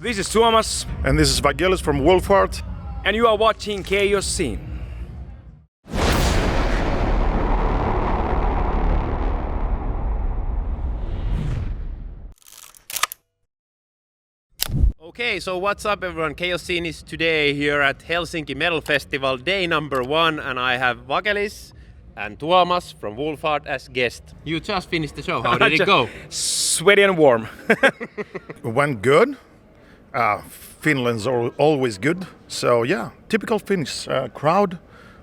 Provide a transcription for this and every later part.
This is Tuomas. And this is Vageliss from Wolfheart. And you are watching Chaoszine. Okay, so what's up everyone? Chaoszine is today here at Hellsinki Metal Festival, day number 1, and I have Vageliss and Tuomas from Wolfheart as guests. You just finished the show, how did it go? Sweaty and warm. Went good. Finland's always good. So yeah, typical Finnish crowd.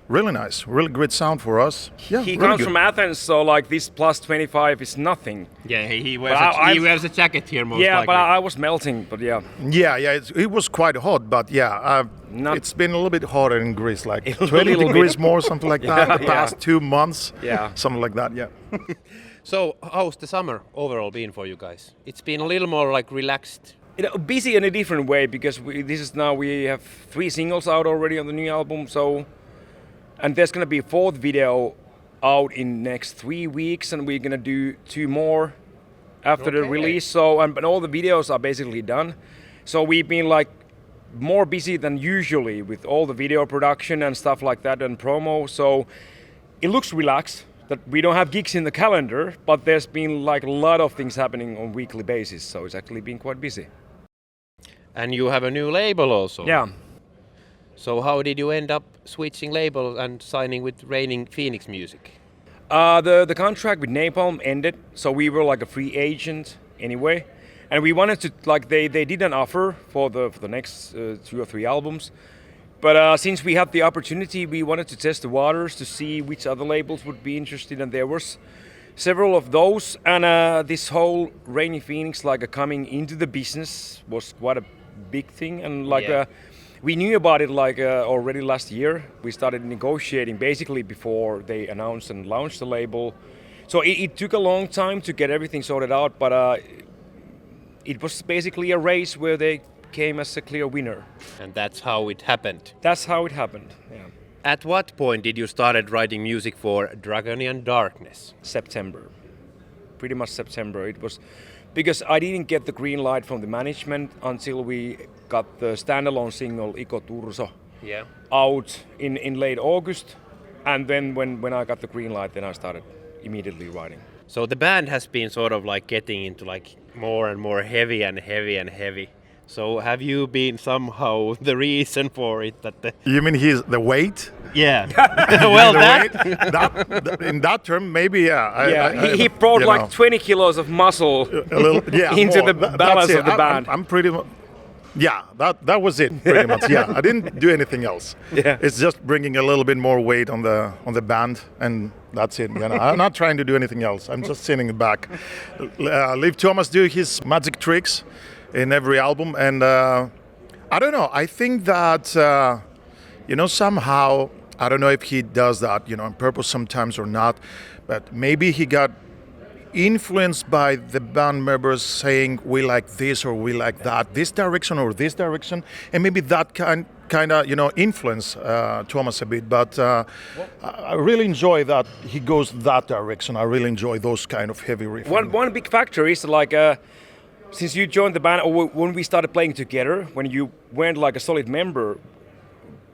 Really nice, really great sound for us. Yeah, he really comes good. from Athens, so like this plus 25 is nothing. Yeah, he wears a jacket here most likely. Yeah, but I was melting, but yeah. Yeah, it was quite hot, but yeah, it's been a little bit hotter in Greece, like 20 degrees more, something like that, the past 2 months. Yeah, something like that. Yeah. So how's the summer overall been for you guys? It's been a little more like relaxed. Busy in a different way because we have 3 singles out already on the new album, so. And there's gonna be a 4th video out in next 3 weeks, and we're gonna do 2 more after the release. So, but all the videos are basically done. So we've been like more busy than usually with all the video production and stuff like that and promo. So it looks relaxed that we don't have gigs in the calendar, but there's been like a lot of things happening on weekly basis. So it's actually been quite busy. And you have a new label also. Yeah. So how did you end up switching labels and signing with Reigning Phoenix Music? The contract with Napalm ended, so we were like a free agent anyway, and we wanted to like they did an offer for the next 2 or 3 albums, but since we had the opportunity, we wanted to test the waters to see which other labels would be interested, and there was several of those, and this whole Reigning Phoenix coming into the business was quite a big thing, and we knew about it already last year. We started negotiating basically before they announced and launched the label. So it took a long time to get everything sorted out, but it was basically a race where they came as a clear winner. And that's how it happened. That's how it happened, yeah. At what point did you start writing music for Draconian Darkness? September. Pretty much September. It was because I didn't get the green light from the management until we got the standalone single Iko Turso out in late August, and then when I got the green light, then I started immediately writing. So the band has been sort of like getting into like more and more heavy and heavy and heavy. So have you been somehow the reason for it? You mean the weight? Yeah. Well, that in that term, maybe yeah. He brought like 20 kilos of muscle into the balance of the band. I'm pretty much. Yeah, that was it pretty much. Yeah, I didn't do anything else. Yeah. It's just bringing a little bit more weight on the band, and that's it. I'm not trying to do anything else. I'm just sitting back, leave Tuomas do his magic tricks in every album, and I don't know. I think that somehow, I don't know if he does that on purpose sometimes or not, but maybe he got influenced by the band members saying we like this or we like that, this direction or this direction, and maybe that kind of influence Tuomas a bit. But I really enjoy that he goes that direction. I really enjoy those kind of heavy riffs. One big factor is since you joined the band, or when we started playing together, when you weren't like a solid member,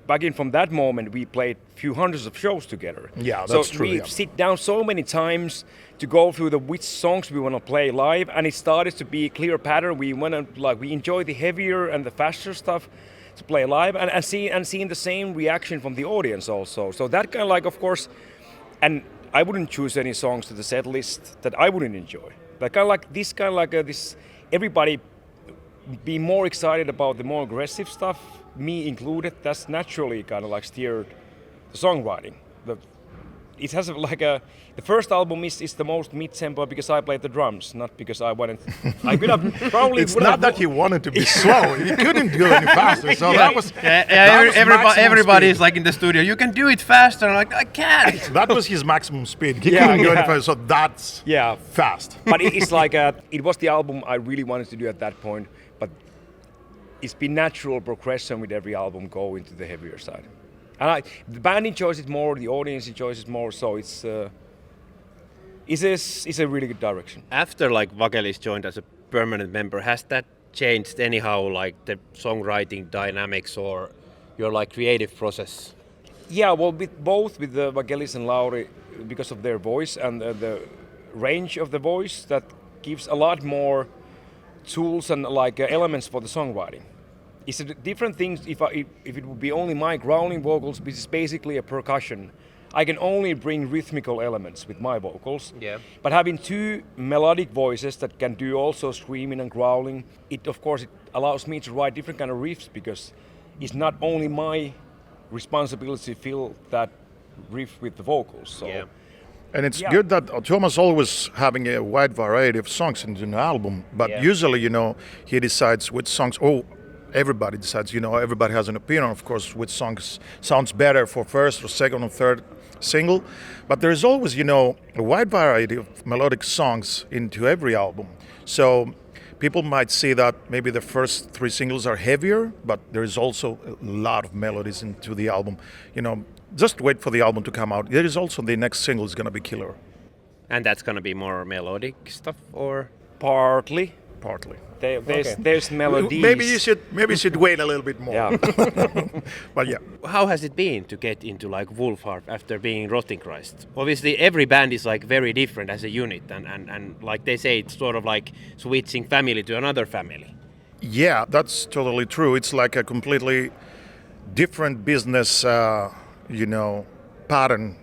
back in from that moment, we played a few hundreds of shows together. Yeah, that's true. So we sit down so many times to go through which songs we want to play live, and it started to be a clear pattern. We want to we enjoy the heavier and the faster stuff to play live, and seeing the same reaction from the audience also. So that kind of of course, and I wouldn't choose any songs to the set list that I wouldn't enjoy. But this everybody be more excited about the more aggressive stuff, me included. That's naturally kind of steered the songwriting. It has the first album is the most mid-tempo because I played the drums, not because I wanted. I could have probably. It's not that he wanted to be slow. He couldn't do it any faster. So that was. Everybody's like in the studio. You can do it faster. I'm like, I can't. That was his maximum speed. He couldn't go any faster. So that's fast. But it's it was the album I really wanted to do at that point. But it's been natural progression with every album go into the heavier side. And the band enjoys it more, the audience enjoys it more, so it's a really good direction. After Vageliss joined as a permanent member, has that changed anyhow, like the songwriting dynamics or your like creative process? Yeah, well, with the Vageliss and Lauri, because of their voice and the range of the voice, that gives a lot more tools and like elements for the songwriting. It's a different thing if it would be only my growling vocals, which is basically a percussion. I can only bring rhythmical elements with my vocals. Yeah. But having two melodic voices that can do also screaming and growling, it allows me to write different kind of riffs, because it's not only my responsibility to fill that riff with the vocals. So. Yeah. And it's good that Tuomas always having a wide variety of songs in an album, but usually, he decides which songs, everybody decides, everybody has an opinion, of course, which songs sounds better for first or second or third single, but there's always, a wide variety of melodic songs into every album. So people might see that maybe the first three singles are heavier, but there is also a lot of melodies into the album. Just wait for the album to come out. There is also the next single is going to be killer. And that's gonna be more melodic stuff, or? Partly. There's melodies. Maybe you should wait a little bit more. Yeah. But yeah. How has it been to get into like Wolfheart after being Rottingchrist? Obviously every band is like very different as a unit, and like they say, it's sort of like switching family to another family. Yeah, that's totally true. It's like a completely different business, pattern.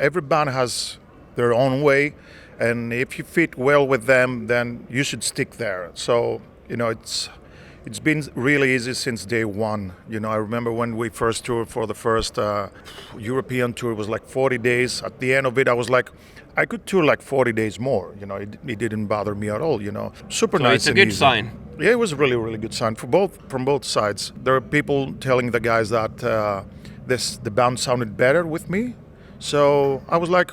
Every band has their own way, and if you fit well with them, then you should stick there. So, it's been really easy since day one. I remember when we first toured for the first European tour, it was like 40 days. At the end of it, I was like, I could tour like 40 days more. It didn't bother me at all. Super So nice. it's a and good easy. sign. Yeah, it was a really, really good sign from both sides. There are people telling the guys that the band sounded better with me. So I was like,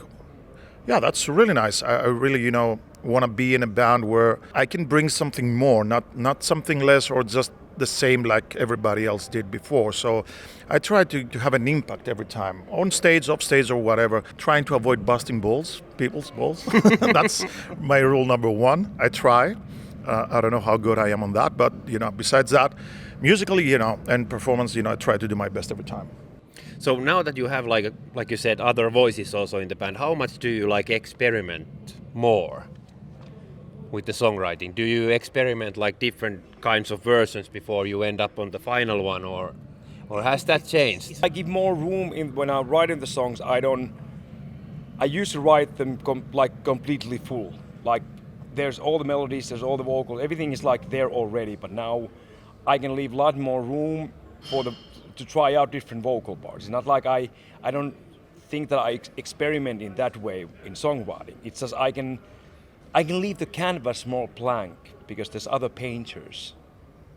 yeah, that's really nice. I really, want to be in a band where I can bring something more, not something less or just the same like everybody else did before. So I try to have an impact every time, on stage, off stage, or whatever, trying to avoid busting people's balls. That's my rule number one. I try. I don't know how good I am on that, but, besides that, musically, and performance, I try to do my best every time. So now that you have like you said, other voices also in the band, how much do you like experiment more with the songwriting? Do you experiment like different kinds of versions before you end up on the final one, or has that changed? I give more room when I'm writing the songs. I used to write them completely full. Like there's all the melodies, there's all the vocals, everything is like there already. But now I can leave a lot more room to try out different vocal parts. It's not like I don't think that I experiment in that way in songwriting. It's just I can leave the canvas more blank because there's other painters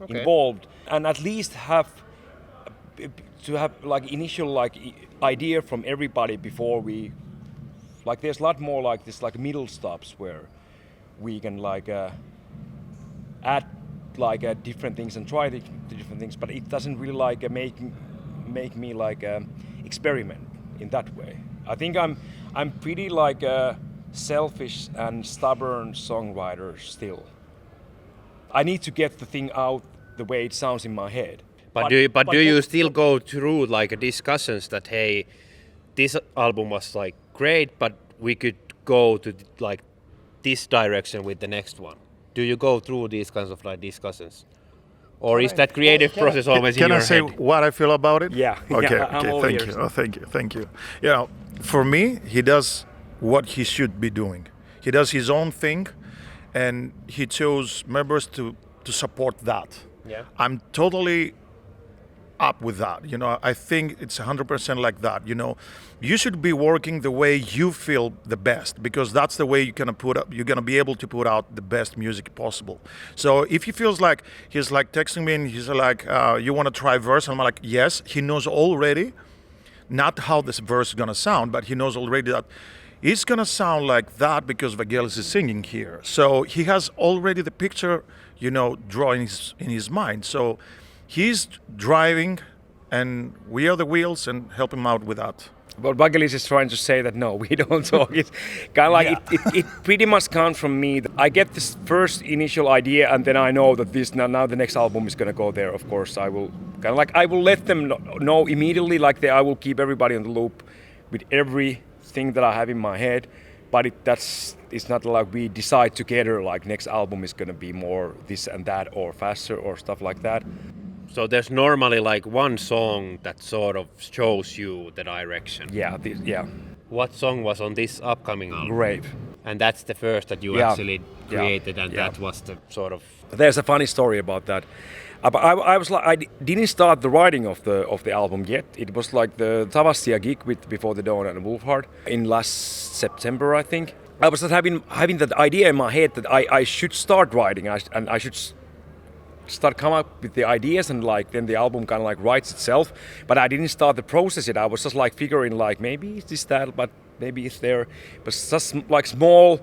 involved, and at least have like initial like idea from everybody before we like. There's a lot more like this like middle stops where we can like add like different things and try the different things, but it doesn't really like make me like experiment in that way. I think I'm pretty like selfish and stubborn songwriter still. I need to get the thing out the way it sounds in my head. But do you still go through like discussions that, hey, this album was like great, but we could go to like this direction with the next one? Do you go through these kinds of like discussions, or is that creative process always in your head? Can I say what I feel about it? Yeah. Okay. Yeah, I'm all Thank ears. you. Thank you. For me, he does what he should be doing. He does his own thing, and he chose members to support that. Yeah. I'm totally up with that. I think it's 100% like that. You should be working the way you feel the best, because that's the way you're gonna be able to put out the best music possible. So if he feels like he's like texting me and he's like, you want to try verse? And I'm like, yes. He knows already, not how this verse is gonna sound, but he knows already that it's gonna sound like that because Vageliss is singing here. So he has already the picture, drawing in his mind. So he's driving, and we are the wheels and help him out with that. But Vageliss is trying to say that no, we don't talk. It's kind of like it pretty much comes from me. I get this first initial idea, and then I know that this now the next album is gonna go there. Of course, I will I will let them know immediately. I will keep everybody on the loop with everything that I have in my head. But it's not like we decide together. Like next album is gonna be more this and that, or faster, or stuff like that. So there's normally like one song that sort of shows you the direction. Yeah. What song was on this upcoming album? Grave. And that's the first that you actually created, and that was the sort of... There's a funny story about that. I was like, I didn't start the writing of the album yet. It was like the Tavastia gig with Before the Dawn and Wolfheart in last September, I think. I was just having that idea in my head that I should start writing, and I should start come up with the ideas, and like then the album kind of like writes itself. But I didn't start the process yet. I was just like figuring like maybe it's this that, but maybe it's there. But just like small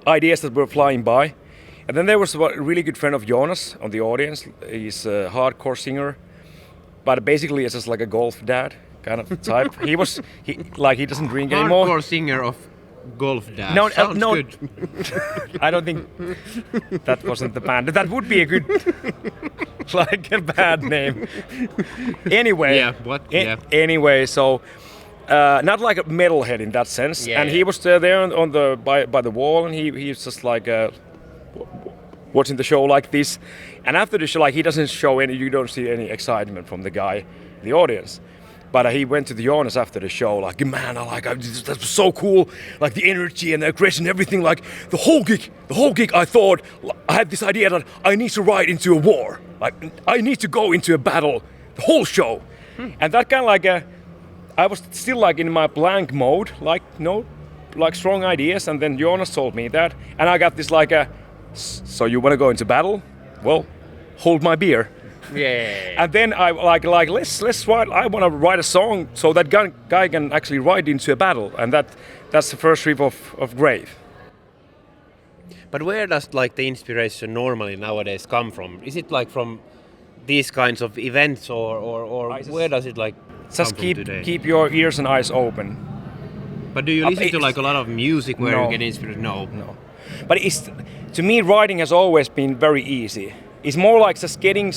ideas that were flying by. And then there was a really good friend of Jonas on the audience. He's a hardcore singer, but basically it's just like a golf dad kind of type. he doesn't drink anymore. Hardcore singer of golf dad. No, Sounds no. good. I don't think that wasn't the band. That would be a good, like a bad name. Anyway. Yeah. What? Yeah. Anyway, so not like a metalhead in that sense. Yeah, and he was there on the by the wall, and he's just like watching the show like this. And after the show, like he doesn't show any. You don't see any excitement from the guy, the audience. But he went to the Jonas after the show, like, man, that was so cool, like the energy and the aggression, everything, like the whole gig. I thought I had this idea that I need to ride into a war, like I need to go into a battle, the whole show, and that kind of like I was still like in my blank mode, like no, like strong ideas, and then Jonas told me that, and I got this like so you want to go into battle? Well, hold my beer. Yeah. And then I like let's write. I want to write a song so that guy can actually ride into a battle, and that's the first riff of Grave. But where does like the inspiration normally nowadays come from? Is it like from these kinds of events, or where does it like just come from today? keep your ears and eyes open. But do you listen to like a lot of music where you get inspired? No. But to me, writing has always been very easy. It's more like just getting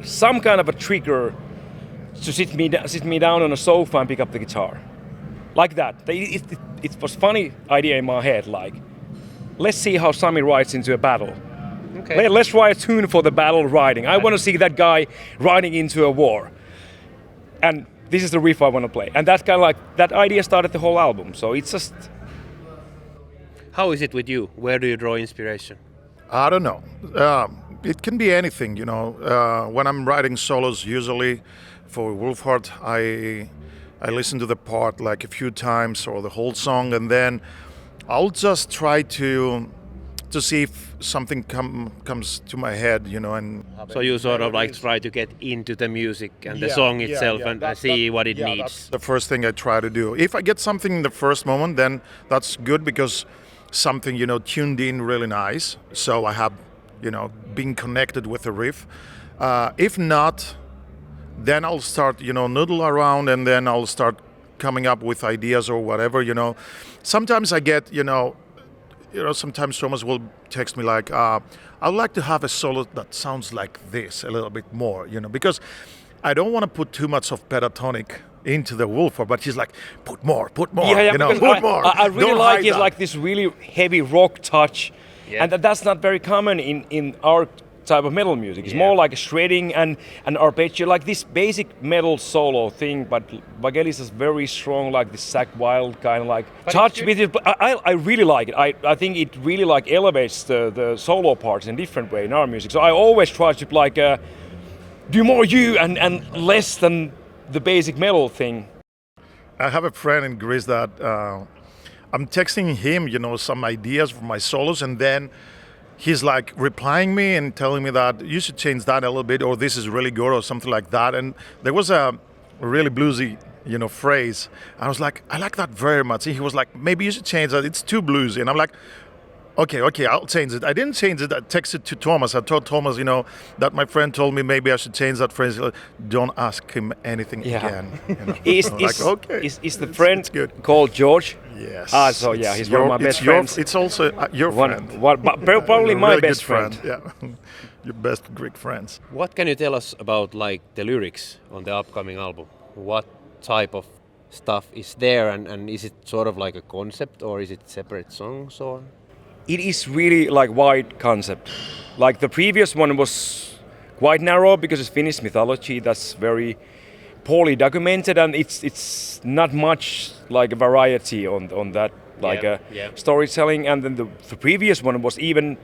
some kind of a trigger to sit me down on a sofa and pick up the guitar, like that. It was funny idea in my head. Like, let's see how Sami rides into a battle. Okay. Let's write a tune for the battle riding. I want to see that guy riding into a war, and this is the riff I want to play. And that kind of like that idea started the whole album. So it's just. How is it with you? Where do you draw inspiration? I don't know. It can be anything, you know. When I'm writing solos, usually for Wolfheart, I listen to the part like a few times or the whole song, and then I'll just try to see if something comes to my head, you know. And so you sort of like try to get into the music and the song itself and see what it needs. That's the first thing I try to do. If I get something in the first moment, then that's good, because something, you know, tuned in really nice. So I have, you know, being connected with the riff. If not, then I'll start, you know, noodle around, and then I'll start coming up with ideas or whatever, you know. Sometimes I get, sometimes Tuomas will text me like, I'd like to have a solo that sounds like this a little bit more, you know, because I don't want to put too much of pentatonic into the Wolfheart, but he's like, put more, yeah, you know, put more. I really like it, that. like this really heavy rock touch, and that's not very common in our type of metal music. It's more like shredding and arpeggio, like this basic metal solo thing. But Vageliss is very strong, like this Zakk Wylde kind of like touch with it. I really like it. I think it really like elevates the solo parts in a different way in our music. So I always try to like do more you and less than the basic metal thing. I have a friend in Greece that I'm texting him, you know, some ideas for my solos, and then he's like replying me and telling me that you should change that a little bit, or this is really good, or something like that. And there was a really bluesy, you know, phrase. I was like, I like that very much. And he was like, maybe you should change that. It's too bluesy. And I'm like, Okay, I'll change it. I didn't change it. I texted to Tuomas. I told Tuomas, that my friend told me maybe I should change that phrase. Don't ask him anything again. Is the friend it's good. called George? Yes. So yeah, he's one of my best friends. It's also your friend. But probably my really best good friend. Yeah, your best Greek friends. What can you tell us about like the lyrics on the upcoming album? What type of stuff is there, and is it sort of like a concept, or is it separate songs, or? It is really like wide concept. Like the previous one was quite narrow because it's Finnish mythology that's very poorly documented, and it's not much like a variety on that storytelling. And then the previous one was even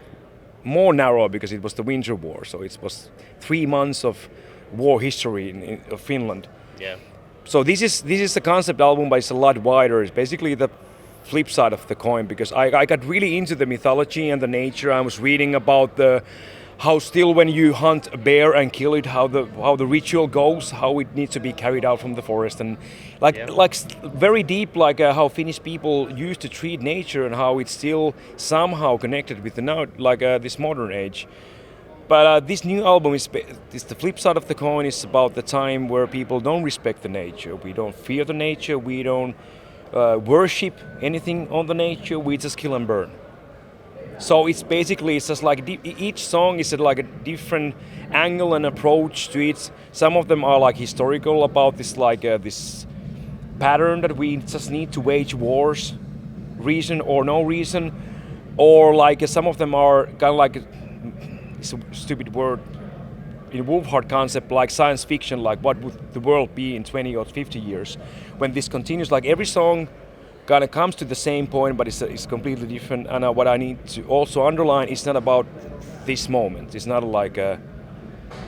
more narrow because it was the Winter War, so it was 3 months of war history of Finland. Yeah. So this is the concept album, but it's a lot wider. It's basically the flip side of the coin, because I got really into the mythology and the nature. I was reading about how still when you hunt a bear and kill it, how the ritual goes, how it needs to be carried out from the forest, and like very deep, like how Finnish people used to treat nature and how it's still somehow connected with the now, this modern age. But this new album is the flip side of the coin. It's about the time where people don't respect the nature. We don't fear the nature. We don't worship anything on the nature. We just kill and burn. So it's just like each song is like a different angle and approach to it. Some of them are like historical about this this pattern that we just need to wage wars, reason or no reason, or like some of them are kind of like it's a stupid word in Wolfheart concept, like science fiction, like what would the world be in 20 or 50 years when this continues. Like every song kind of comes to the same point, but it's completely different. And what I need to also underline is not about this moment. It's not like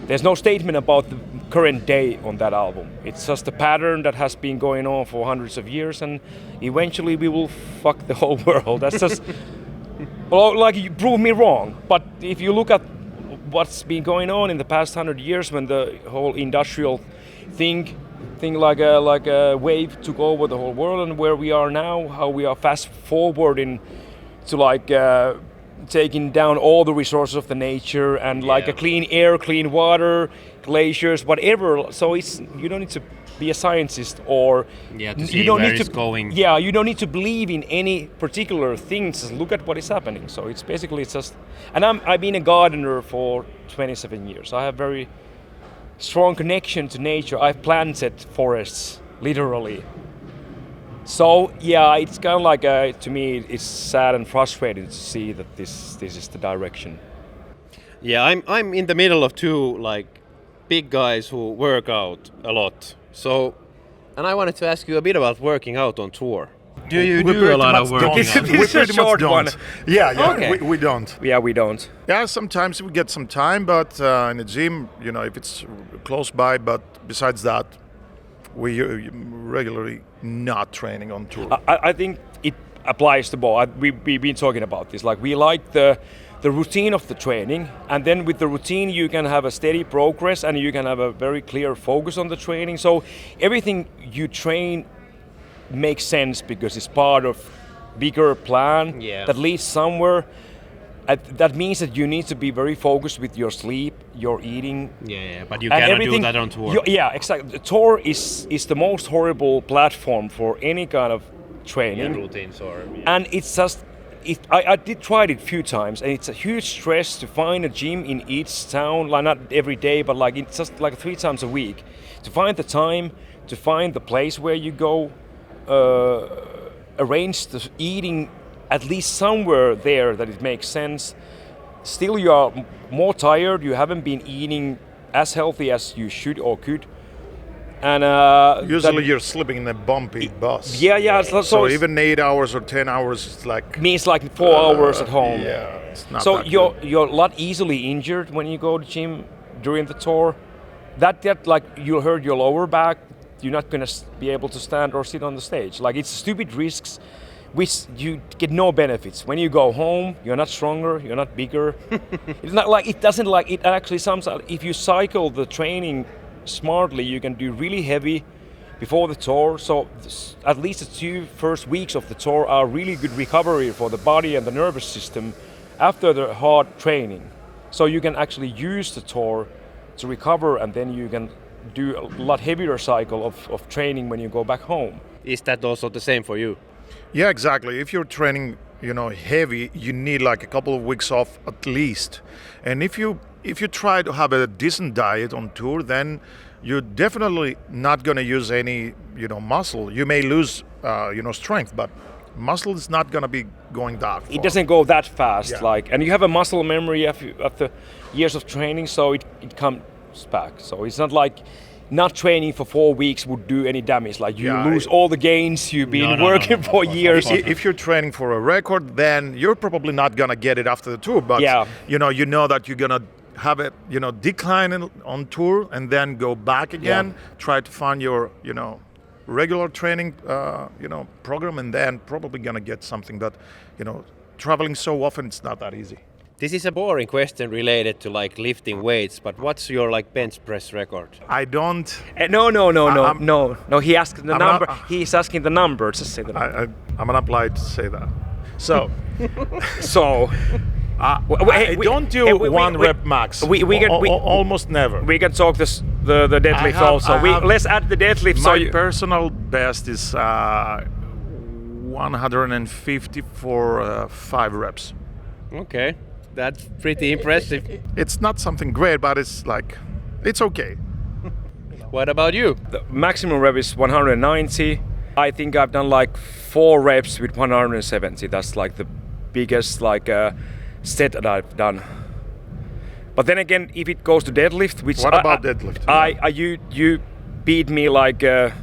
there's no statement about the current day on that album. It's just a pattern that has been going on for hundreds of years, and eventually we will fuck the whole world. That's just well, like you prove me wrong. But if you look at what's been going on in the past 100 years, when the whole industrial thing like a wave took over the whole world, and where we are now, how we are fast forwarding to taking down all the resources of the nature and like a clean air, clean water, glaciers, whatever. So you don't need to be a scientist, or you don't need to going. Yeah, you don't need to believe in any particular thing. Just look at what is happening. So it's just, and I've been a gardener for 27 years. I have very strong connection to nature. I've planted forests, literally. So yeah, it's kind of like to me, it's sad and frustrating to see that this is the direction. Yeah, I'm in the middle of two like big guys who work out a lot. So, and I wanted to ask you a bit about working out on tour. Do you do a lot of working out? It's a short one. Yeah, Okay. we don't. Yeah, we don't. Yeah, sometimes we get some time, but in the gym, if it's close by. But besides that, we regularly not training on tour. I think it applies to both. We've been talking about this. Like we like the routine of the training, and then with the routine you can have a steady progress and you can have a very clear focus on the training. So everything you train makes sense because it's part of bigger plan that leads somewhere. That means that you need to be very focused with your sleep, your eating. Yeah, but you cannot do that on tour. Yeah, exactly. The tour is the most horrible platform for any kind of training. Routines or. Yeah. And it's just, I did try it a few times, and it's a huge stress to find a gym in each town, like not every day, but like it's just like 3 times a week. To find the time, to find the place where you go, arrange the eating at least somewhere there that it makes sense. Still you are more tired, you haven't been eating as healthy as you should or could. And usually you're sleeping in a bumpy bus. Yeah. So even 8 hours or 10 hours, it's like means like 4 hours at home. Yeah, it's not. So that you're a lot easily injured when you go to gym during the tour. That like you'll hurt your lower back. You're not gonna be able to stand or sit on the stage. Like it's stupid risks, which you get no benefits. When you go home, you're not stronger, you're not bigger. It's not like it doesn't like it actually. Sometimes if you cycle the training smartly, you can do really heavy before the tour. So at least the 2 first weeks of the tour are really good recovery for the body and the nervous system after the hard training. So you can actually use the tour to recover, and then you can do a lot heavier cycle of training when you go back home. Is that also the same for you? Yeah, exactly. If you're training, heavy, you need like a couple of weeks off at least. And if you try to have a decent diet on tour, then you're definitely not going to use any, muscle. You may lose, strength, but muscle is not going to be going that far. It doesn't go that fast, Yeah. and you have a muscle memory after years of training, so it comes back. So it's not like not training for 4 weeks would do any damage. Like you lose all the gains you've been working for years. If you're training for a record, then you're probably not going to get it after the tour. But you know that you're going to have it, decline on tour and then go back again, try to find your, regular training, program, and then probably going to get something. But, traveling so often, it's not that easy. This is a boring question related to like lifting weights, but what's your like bench press record? I don't. No. He asked the number. He's asking the number. Just say the number. I'm not applied to say that. So, I don't do one rep max. We can almost never. We can talk the deadlift also. Let's add the deadlift. My personal best is 150 for 5 reps. Okay, that's pretty impressive. It's not something great, but it's okay. What about you? The maximum rep is 190. I think I've done like 4 reps with 170. That's like the biggest set that I've done. But then again, if it goes to deadlift, which what about deadlift? You beat me like I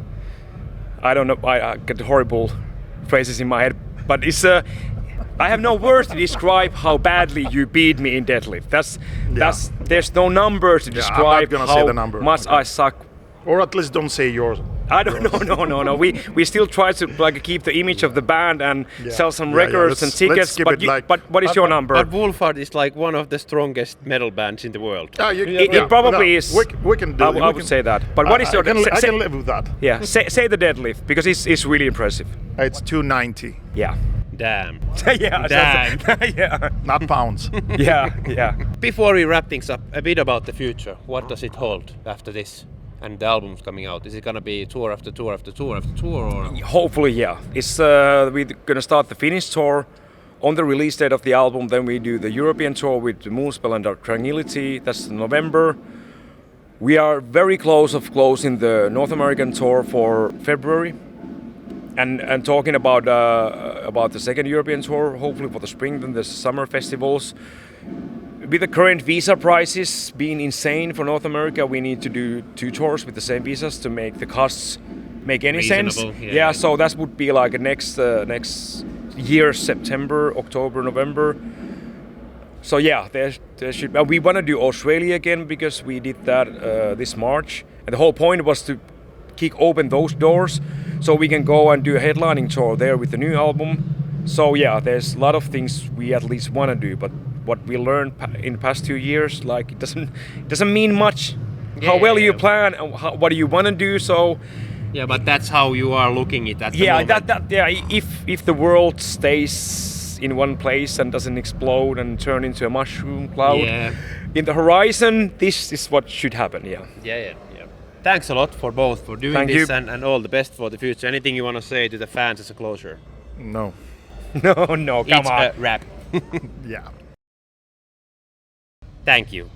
don't know. I get horrible phrases in my head, but it's I have no words to describe how badly you beat me in deadlift. There's no number to describe how much I suck. Or at least don't say yours. I don't know. No. We still try to keep the image of the band and sell some records and tickets. But what is your number? But Wolfheart is like one of the strongest metal bands in the world. It probably is. We can do it. I would say that. But what is your? I can live with that. Yeah. Say the deadlift because it's really impressive. It's 290. Yeah. Damn. Yeah. Damn. Yeah. Not pounds. Yeah. Before we wrap things up, a bit about the future. What does it hold after this? And the album's coming out. Is it gonna be tour after tour after tour after tour, or? Hopefully, yeah. It's we're gonna start the Finnish tour on the release date of the album. Then we do the European tour with the Moonspell and Dark Tranquility. That's November. We are very close of closing the North American tour for February, and talking about the second European tour, hopefully for the spring, then the summer festivals. With the current visa prices being insane for North America, we need to do 2 tours with the same visas to make the costs make any sense. Yeah, so that would be like next year, September, October, November. So yeah, there should. We want to do Australia again because we did that this March, and the whole point was to kick open those doors so we can go and do a headlining tour there with the new album. So yeah, there's a lot of things we at least want to do, but what we learned in the past 2 years, it doesn't mean much how well you plan and what do you want to do. So yeah, but that's how you are looking at the moment. If the world stays in one place and doesn't explode and turn into a mushroom cloud in the horizon, this is what should happen. Yeah. Thanks a lot for both for doing this and all the best for the future. Anything you want to say to the fans as a closure? No. No, come on. It's a wrap. Yeah. Thank you.